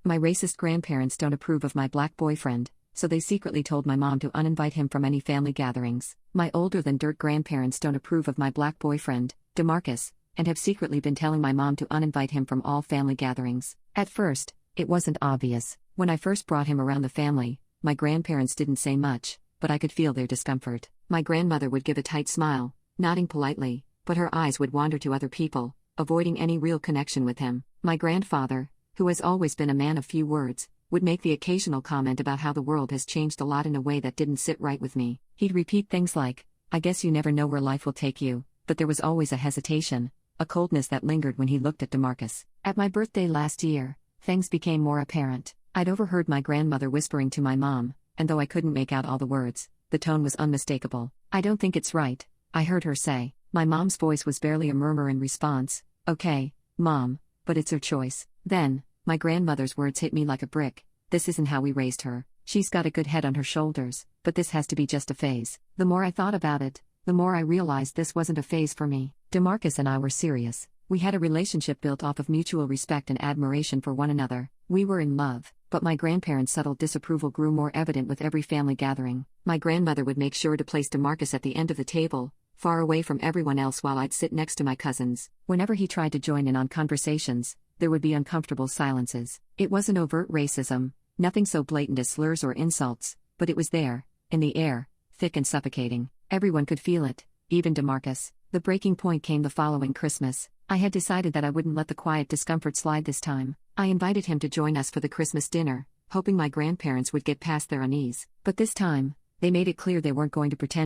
My racist grandparents don't approve of my black boyfriend, so they secretly told my mom to uninvite him from any family gatherings. My older-than-dirt grandparents don't approve of my black boyfriend, DeMarcus, and have secretly been telling my mom to uninvite him from all family gatherings. At first, it wasn't obvious. When I first brought him around the family, my grandparents didn't say much, but I could feel their discomfort. My grandmother would give a tight smile, nodding politely, but her eyes would wander to other people, avoiding any real connection with him. My grandfather, who has always been a man of few words, would make the occasional comment about how the world has changed a lot in a way that didn't sit right with me. He'd repeat things like, "I guess you never know where life will take you," but there was always a hesitation, a coldness that lingered when he looked at DeMarcus. At my birthday last year, things became more apparent. I'd overheard my grandmother whispering to my mom, and though I couldn't make out all the words, the tone was unmistakable. "I don't think it's right," I heard her say. My mom's voice was barely a murmur in response. "Okay, Mom, but it's her choice." Then, my grandmother's words hit me like a brick. "This isn't how we raised her. She's got a good head on her shoulders, but this has to be just a phase." The more I thought about it, the more I realized this wasn't a phase for me. DeMarcus and I were serious. We had a relationship built off of mutual respect and admiration for one another. We were in love, but my grandparents' subtle disapproval grew more evident with every family gathering. My grandmother would make sure to place DeMarcus at the end of the table, far away from everyone else, while I'd sit next to my cousins. Whenever he tried to join in on conversations, there would be uncomfortable silences. It wasn't overt racism, nothing so blatant as slurs or insults, but it was there, in the air, thick and suffocating. Everyone could feel it, even DeMarcus. The breaking point came the following Christmas. I had decided that I wouldn't let the quiet discomfort slide this time. I invited him to join us for the Christmas dinner, hoping my grandparents would get past their unease. But this time, they made it clear they weren't going to pretend